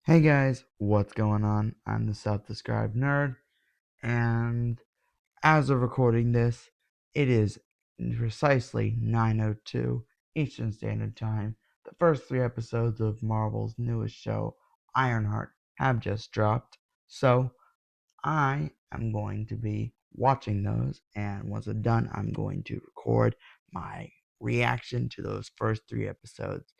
Hey guys, what's going on? I'm the self-described nerd, and as of recording this, it is precisely 9:02 Eastern Standard Time. The first three episodes of Marvel's newest show, Ironheart, have just dropped, so I am going to be watching those, and once I'm done, I'm going to record my reaction to those first three episodes.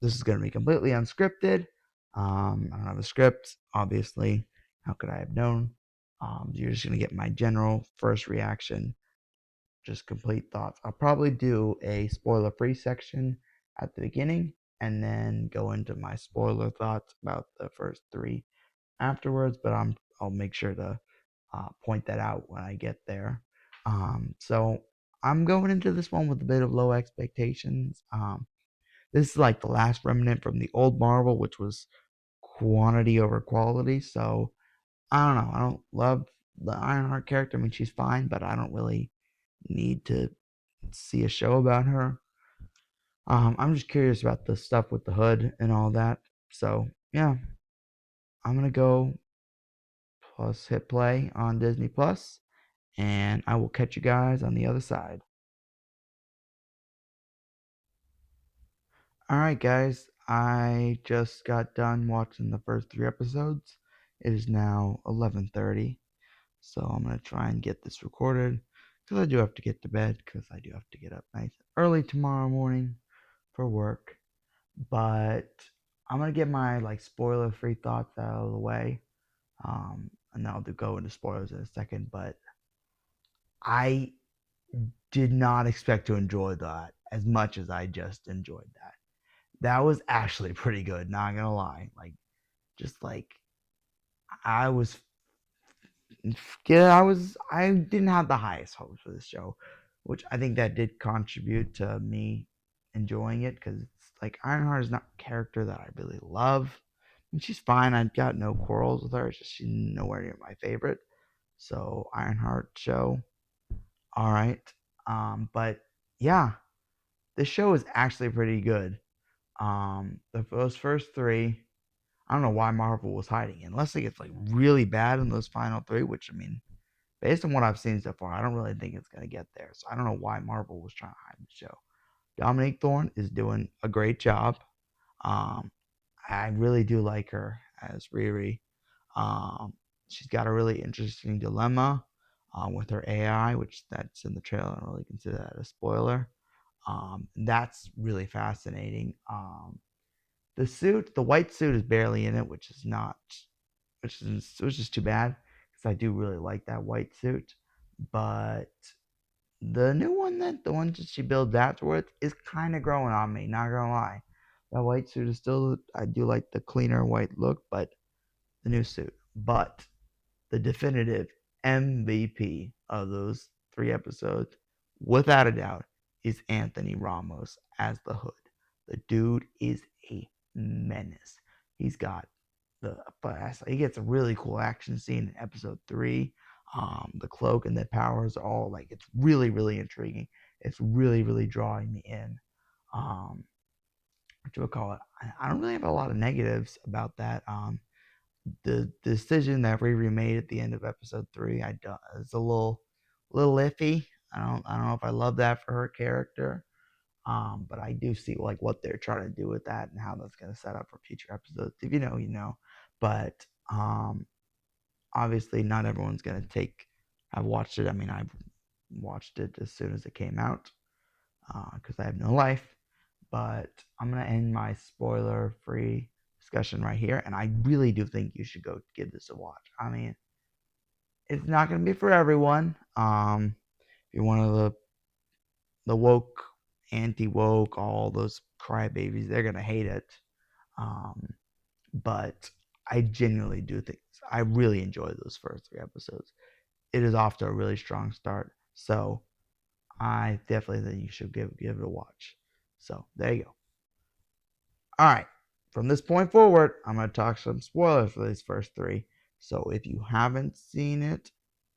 This is going to be completely unscripted. I don't have a script, obviously. How could I have known? You're just going to get my general first reaction, just complete thoughts. I'll probably do a spoiler free section at the beginning and then go into my spoiler thoughts about the first three afterwards, but I'll make sure to point that out when I get there. So I'm going into this one with a bit of low expectations. This is like the last remnant from the old Marvel, which was quantity over quality. So I don't know. I don't love the Ironheart character. I mean, she's fine, but I don't really need to see a show about her. I'm just curious about the stuff with the hood and all that. So yeah, I'm gonna go plus hit play on Disney Plus, and I will catch you guys on the other side. Alright, guys, I just got done watching the first three episodes. It is now 11:30, so I'm going to try and get this recorded because I do have to get to bed because I do have to get up nice early tomorrow morning for work. But I'm going to get my spoiler free thoughts out of the way. And then I'll go into spoilers in a second, but I did not expect to enjoy that as much as I just enjoyed that. That was actually pretty good, not gonna lie. Just like I was, yeah, I didn't have the highest hopes for this show, which I think that did contribute to me enjoying it because it's like Ironheart is not a character that I really love. And she's fine. I've got no quarrels with her. It's just she's nowhere near my favorite. So Ironheart show, all right. But yeah, this show is actually pretty good. Those first three, I don't know why Marvel was hiding it, unless it gets really bad in those final three. Which I mean, based on what I've seen so far, I don't really think it's gonna get there. So I don't know why Marvel was trying to hide the show. Dominique Thorne is doing a great job. Um, I really do like her as Riri. Um, she's got a really interesting dilemma with her AI, which that's in the trailer. I don't really consider that a spoiler. That's really fascinating. The suit, the white suit, is barely in it, which is not, which is too bad because I do really like that white suit. But the new one, the one that she builds afterwards, is kind of growing on me. Not gonna lie, that white suit is still. I do like the cleaner white look, but the new suit. But the definitive MVP of those three episodes, without a doubt, is Anthony Ramos as the Hood. The dude is a menace. He's got he gets a really cool action scene in episode three. The cloak and the powers are all it's really intriguing. It's really drawing me in. Um, what do I call it? I don't really have a lot of negatives about that. The decision that Riri made at the end of episode three, I don't, it's a little iffy. I don't know if I love that for her character. But I do see what they're trying to do with that and how that's going to set up for future episodes. If you know, you know. But obviously, not everyone's going to take. I've watched it. I mean, I've watched it as soon as it came out because I have no life. But I'm gonna end my spoiler-free discussion right here, and I really do think you should go give this a watch. I mean, it's not gonna be for everyone. If you're one of the woke, anti-woke, all those crybabies, they're gonna hate it. Um, but I genuinely do think I really enjoyed those first three episodes. It is off to a really strong start, so I definitely think you should give it a watch. So there you go. All right. From this point forward, I'm going to talk some spoilers for these first three. So if you haven't seen it,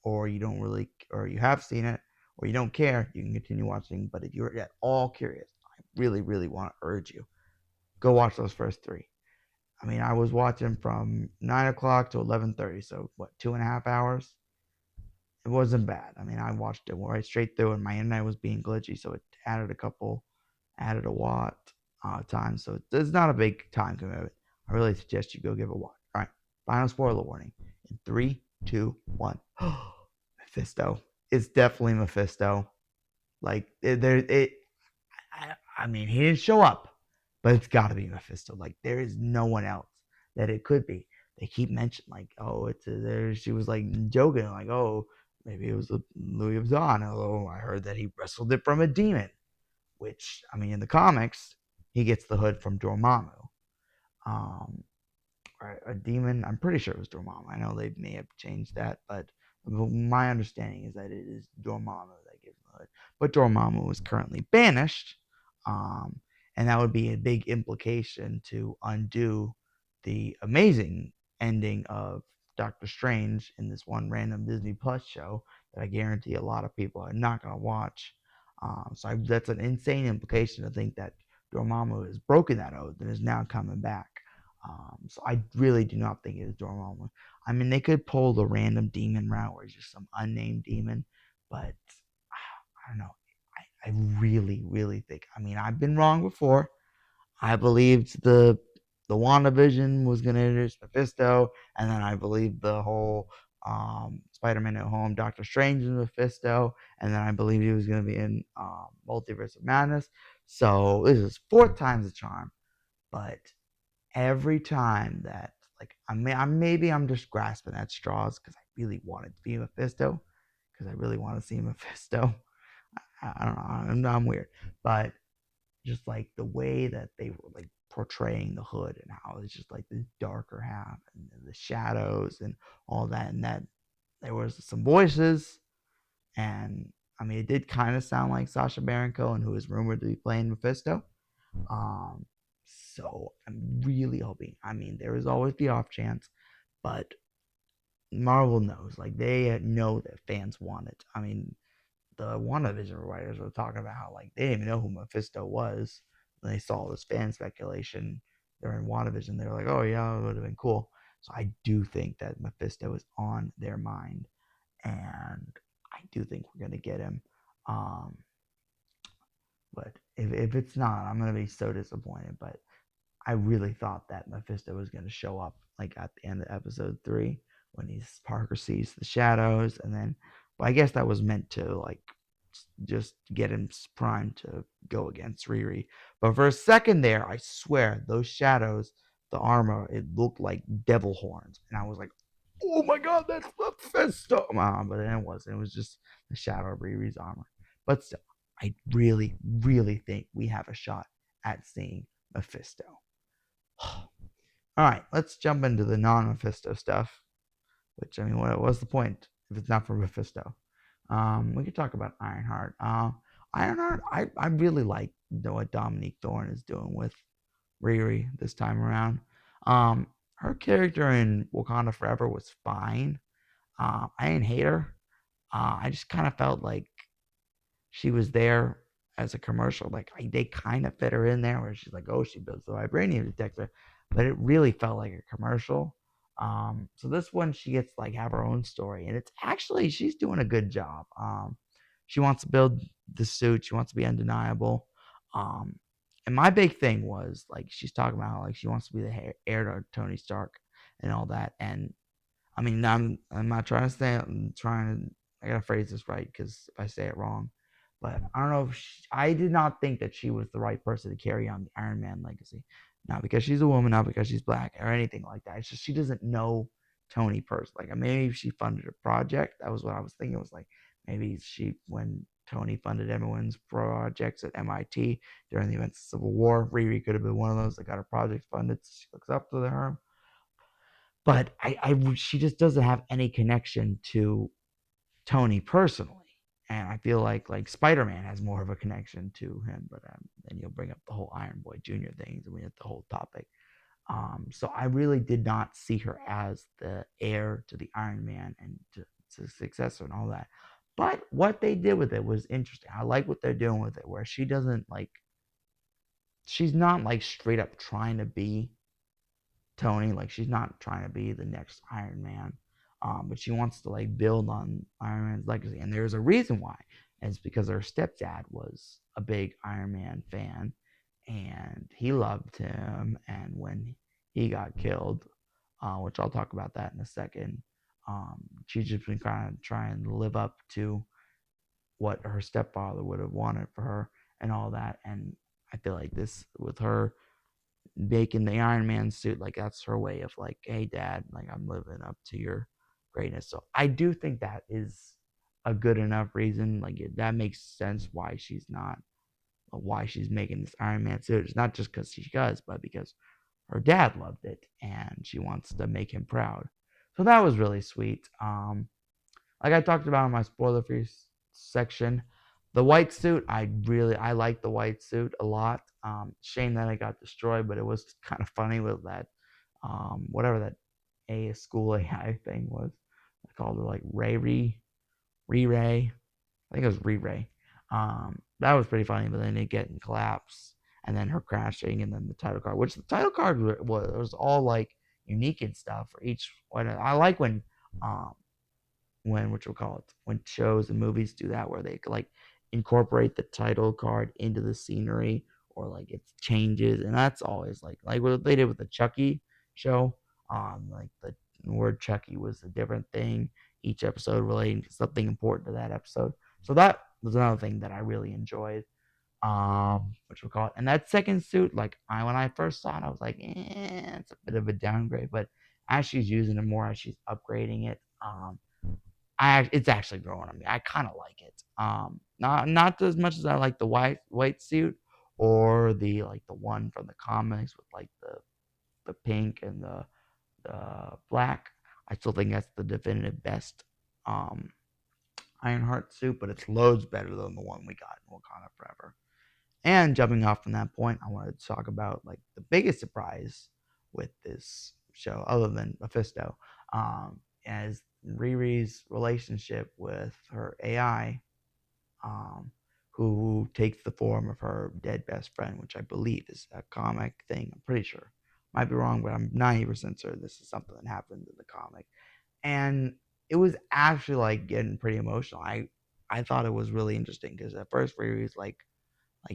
or you don't really, or you have seen it, or you don't care, you can continue watching. But if you're at all curious, I really want to urge you go watch those first three. I mean, I was watching from 9 o'clock to 11:30, so what, 2.5 hours? It wasn't bad. I mean, I watched it right straight through, and my internet was being glitchy, so it added a watt time. So it's not a big time commitment. I really suggest you go give it a watch. All right, final spoiler warning in three, two, one. Mephisto. It's definitely Mephisto. Like I mean, he didn't show up, but it's got to be Mephisto. Like there is no one else that it could be. They keep mentioning like, oh, it's there. She was like joking, like, oh, maybe it was a Louis of Dawn. Although I heard that he wrestled it from a demon, which I mean, in the comics, he gets the hood from Dormammu. Um, a demon. I'm pretty sure it was Dormammu. I know they may have changed that, but my understanding is that it is Dormammu that gives the hood. But Dormammu is currently banished, um, and that would be a big implication to undo the amazing ending of Doctor Strange in this one random Disney Plus show that I guarantee a lot of people are not going to watch. That's an insane implication to think that Dormammu has broken that oath and is now coming back. So I really do not think it is Dormammu. I mean, they could pull the random demon route where it's just some unnamed demon, but I don't know. I really, really think. I mean, I've been wrong before. I believed the WandaVision was gonna introduce Mephisto, and then I believed the whole Spider-Man at Home, Doctor Strange and Mephisto, and then I believed he was gonna be in Multiverse of Madness. So this is fourth time's a charm, but every time that like I'm just grasping at straws because I really wanted to be Mephisto because I really want to see Mephisto. I don't know. I'm weird, but just like the way that they were like portraying the hood and how it's just like this darker half and the shadows and all that, and that there was some voices, and I mean it did kind of sound like Sasha Baron Cohen, who is rumored to be playing Mephisto. Um, so I'm really hoping. I mean, there is always the off chance, but Marvel knows. Like they know that fans want it. I mean, the WandaVision writers were talking about how like they didn't even know who Mephisto was when they saw this fan speculation during WandaVision. They were like, "Oh yeah, it would have been cool." So I do think that Mephisto is on their mind, and I do think we're gonna get him. Um, but if it's not, I'm gonna be so disappointed. But I really thought that Mephisto was going to show up like at the end of episode 3 when Parker sees the shadows, and then, but I guess that was meant to like just get him primed to go against Riri. But for a second there, I swear those shadows, the armor, it looked like devil horns, and I was like, "Oh my god, that's Mephisto!" But then it wasn't. It was just the shadow of Riri's armor. But still, I really, really think we have a shot at seeing Mephisto. All right, let's jump into the non-Mephisto stuff. Which I mean, what's the point if it's not for Mephisto? We could talk about Ironheart. Ironheart, I really like what Dominique Thorne is doing with Riri this time around. Her character in Wakanda Forever was fine. I didn't hate her. I just kind of felt like she was there as a commercial. Like they kind of fit her in there where she's like, oh, she builds the vibranium detector, but it really felt like a commercial. So this one, she gets like have her own story, and it's actually she's doing a good job. She wants to build the suit. She wants to be undeniable. Um, and my big thing was like she's talking about how like she wants to be the heir to Tony Stark and all that. And I mean, I'm not trying to say I'm trying to. I gotta phrase this right because if I say it wrong, but I don't know. If I did not think that she was the right person to carry on the Iron Man legacy. Not because she's a woman, not because she's black or anything like that. It's just she doesn't know Tony personally. Like maybe she funded a project. That was what I was thinking. It was like maybe she when Tony funded everyone's projects at MIT during the events of the Civil War. Riri could have been one of those that got her project funded. So she looks up to her, but she just doesn't have any connection to Tony personally. And I feel like Spider-Man has more of a connection to him, but then you'll bring up the whole Iron Boy Jr. things, and we hit the whole topic. So I really did not see her as the heir to the Iron Man and to successor and all that. But what they did with it was interesting. I like what they're doing with it, where she doesn't like, she's not like straight up trying to be Tony. Like she's not trying to be the next Iron Man, but she wants to like build on Iron Man's legacy. And there's a reason why. And it's because her stepdad was a big Iron Man fan, and he loved him. And when he got killed, which I'll talk about that in a second, she's just been kind of trying to live up to what her stepfather would have wanted for her and all that. And I feel like this with her making the Iron Man suit, like that's her way of like, hey, Dad, like I'm living up to your greatness. So I do think that is a good enough reason. Like that makes sense why she's making this Iron Man suit. It's not just because she does, but because her dad loved it and she wants to make him proud. So that was really sweet. Like I talked about in my spoiler free section, the white suit, I like the white suit a lot. Shame that it got destroyed, but it was kind of funny with that whatever that A school AI thing was. I called it like Ray. I think it was Ray. That was pretty funny, but then it getting collapse and then her crashing and then the title card, which the title card was all like unique and stuff for each one. I like um when what you call it when shows and movies do that where they like incorporate the title card into the scenery or like it changes, and that's always like what they did with the Chucky show. Like the word Chucky was a different thing each episode relating to something important to that episode. So that was another thing that I really enjoyed. Which we call it, and that second suit, like when I first saw it, I was like, it's a bit of a downgrade, but as she's using it more, as she's upgrading it, it's actually growing on me. I kind of like it. Not as much as I like the white suit or the like the one from the comics with like the pink and the black. I still think that's the definitive best um Ironheart suit, but it's loads better than the one we got in Wakanda Forever. And jumping off from that point, I wanted to talk about like the biggest surprise with this show, other than Mephisto, is Riri's relationship with her AI, um, who takes the form of her dead best friend, which I believe is a comic thing. I'm pretty sure. Might be wrong, but I'm 90% certain this is something that happened in the comic. And it was actually like getting pretty emotional. I thought it was really interesting because at first Riri's like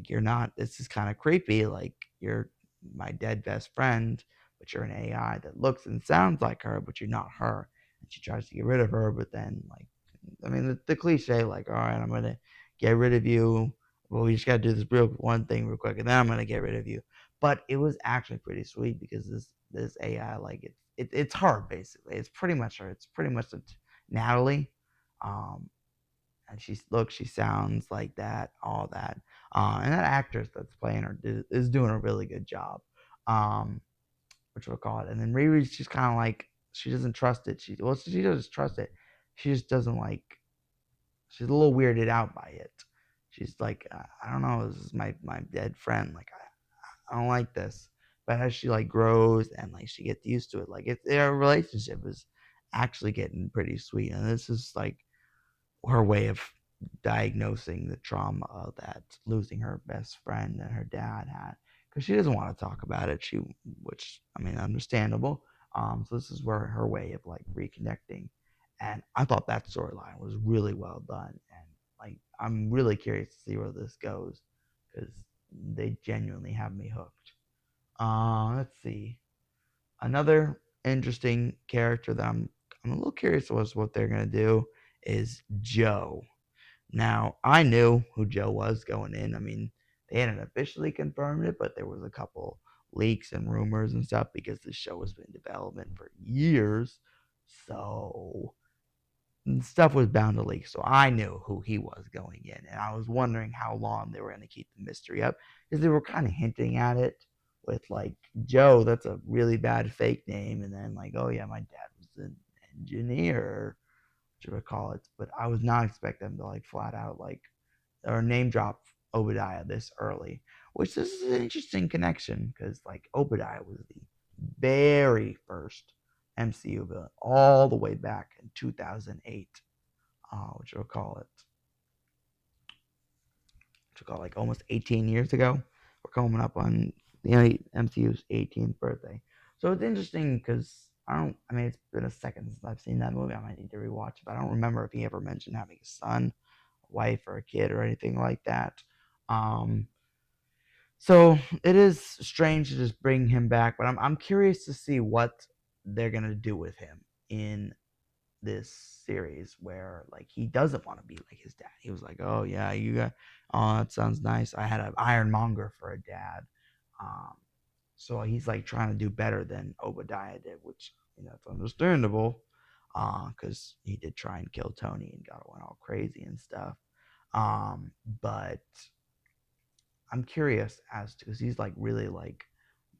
you're not, this is kind of creepy, like you're my dead best friend, but you're an AI that looks and sounds like her, but you're not her. And she tries to get rid of her, but then like I mean the cliche, like, all right, I'm gonna get rid of you, well we just gotta do this real one thing real quick and then I'm gonna get rid of you. But it was actually pretty sweet because this AI, like it's her basically, it's pretty much her, it's pretty much Natalie. um and she sounds like that, all that. And that actress that's playing her is doing a really good job. Um, which we'll call it. And then Riri's just kind of like she doesn't trust it. She does trust it. She just doesn't like. She's a little weirded out by it. She's like, I don't know. This is my dead friend. Like I don't like this. But as she like grows and like she gets used to it, like their relationship is actually getting pretty sweet. And this is like her way of diagnosing the trauma that losing her best friend and her dad had, because she doesn't want to talk about it. Which I mean, understandable. So this is where her way of like reconnecting, and I thought that storyline was really well done, and like I'm really curious to see where this goes, because they genuinely have me hooked. Let's see, another interesting character that I'm a little curious as what they're gonna do is Joe. Now, I knew who Joe was going in. I mean, they hadn't officially confirmed it, but there was a couple leaks and rumors and stuff because this show has been in development for years. So stuff was bound to leak. So I knew who he was going in. And I was wondering how long they were going to keep the mystery up because they were kind of hinting at it with like Joe, that's a really bad fake name. And then like, oh yeah, my dad was an engineer, should I call it? But I was not expecting them to like flat out like or name drop Obadiah this early, which this is an interesting connection because like Obadiah was the very first MCU villain all the way back in 2008, which we'll call it, like almost 18 years ago. We're coming up on the MCU's 18th birthday. So it's interesting because I don't. I mean, it's been a second since I've seen that movie. I might need to rewatch it. But I don't remember if he ever mentioned having a son, a wife, or a kid, or anything like that. Um, so it is strange to just bring him back, but I'm curious to see what they're gonna do with him in this series where like he doesn't want to be like his dad. He was like, "Oh yeah, you got oh that sounds nice. I had an ironmonger for a dad." Um, so he's like trying to do better than Obadiah did, which that's understandable, because he did try and kill Tony and got went all crazy and stuff. But I'm curious as to because he's like really like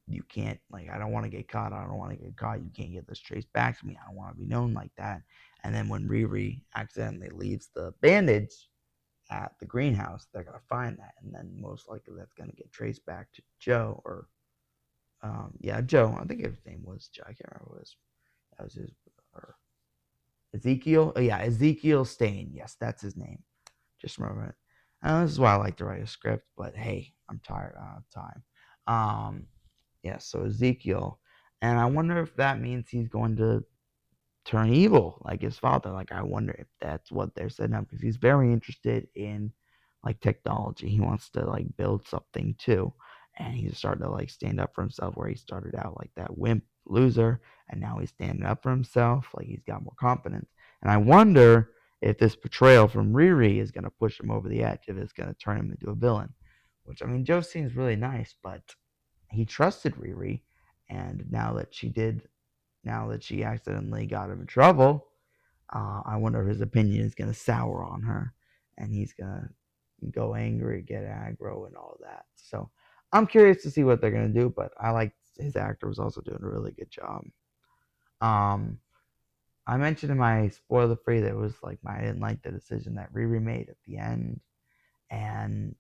you can't like I don't want to get caught. I don't want to get caught. You can't get this traced back to me. I don't want to be known like that. And then when Riri accidentally leaves the bandage at the greenhouse, they're gonna find that, and then most likely that's gonna get traced back to Joe or yeah, Joe. I think his name was Joe. I can't remember what his that was his or Ezekiel. Oh yeah, Ezekiel Stain. Yes, that's his name. Just remember it. This is why I like to write a script, but hey, I'm tired of time. Yeah, so Ezekiel, and I wonder if that means he's going to turn evil like his father. Like I wonder if that's what they're setting up because he's very interested in like technology. He wants to like build something too, and he's starting to like stand up for himself. Where he started out like that wimp loser, and now he's standing up for himself. Like he's got more confidence, and I wonder if this portrayal from Riri is going to push him over the edge. If it's going to turn him into a villain, which I mean, Joe seems really nice, but he trusted Riri, and now that she accidentally got him in trouble, I wonder if his opinion is gonna sour on her, and he's gonna go angry, get aggro, and all that. So I'm curious to see what they're gonna do, but I like his actor was also doing a really good job. Um, I mentioned in my spoiler free that it was like I didn't like the decision that Riri made at the end, and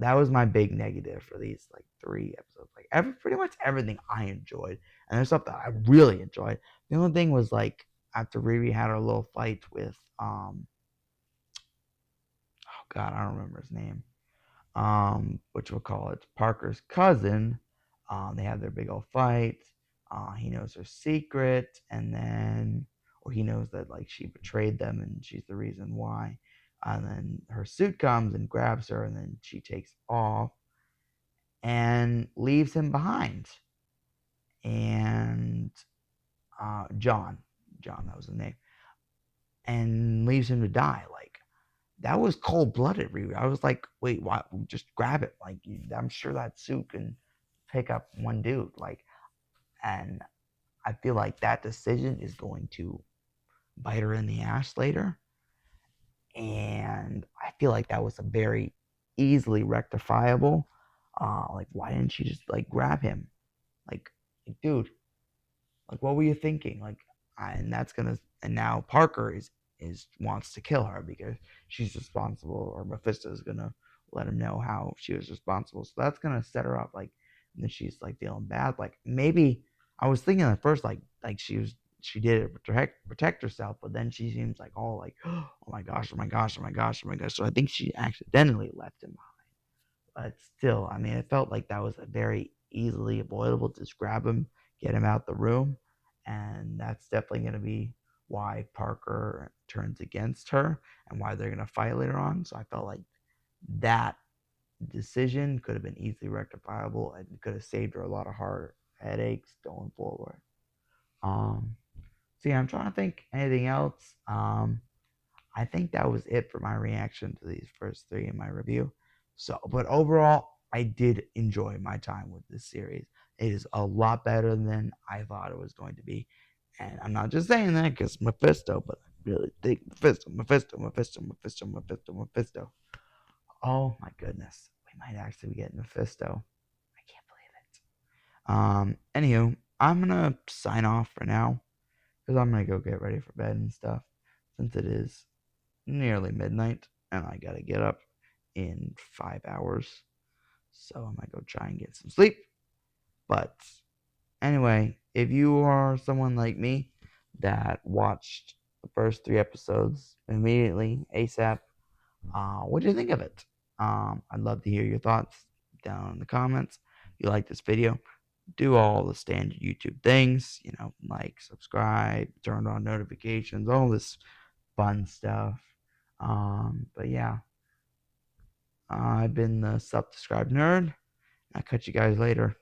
that was my big negative for these like 3 episodes. Like pretty much everything I enjoyed, and there's stuff that I really enjoyed. The only thing was like after Riri had her little fight with oh god, I don't remember his name. Which we'll call it Parker's cousin. They have their big old fight. He knows her secret, and then or he knows that like she betrayed them and she's the reason why. And then her suit comes and grabs her, and then she takes off and leaves him behind. And John, that was his name, and leaves him to die. Like that was cold blooded. I was like, wait, why? Just grab it. Like I'm sure that suit can pick up one dude. Like, and I feel like that decision is going to bite her in the ass later. And I feel like that was a very easily rectifiable. Like, why didn't she just like grab him? Like, dude, like, what were you thinking? Like, and that's gonna. And now Parker is wants to kill her because she's responsible, or Mephisto is gonna let him know how she was responsible. So that's gonna set her up. Like, and then she's like feeling bad. Like maybe I was thinking at first like she did it to protect herself, but then she seems like all like, oh my gosh, oh my gosh, oh my gosh, oh my gosh. So I think she accidentally left him, but still, I mean, it felt like that was a very easily avoidable. Just grab him, get him out the room, and that's definitely going to be why Parker turns against her and why they're going to fight later on. So I felt like that decision could have been easily rectifiable and could have saved her a lot of heart headaches going forward. Um, so yeah, I'm trying to think anything else. I think that was it for my reaction to these first 3 in my review. So, but overall, I did enjoy my time with this series. It is a lot better than I thought it was going to be. And I'm not just saying that because Mephisto, but I really think Mephisto. Oh my goodness. We might actually be getting Mephisto. I can't believe it. Anywho, I'm going to sign off for now because I'm going to go get ready for bed and stuff since it is nearly midnight, and I gotta get up in 5 hours. So I'm gonna go try and get some sleep. But anyway, if you are someone like me that watched the first 3 episodes immediately, ASAP, what do you think of it? I'd love to hear your thoughts down in the comments. If you like this video, do all the standard YouTube things, like subscribe, turn on notifications, all this fun stuff. But yeah, I've been the subscribe nerd. I'll catch you guys later.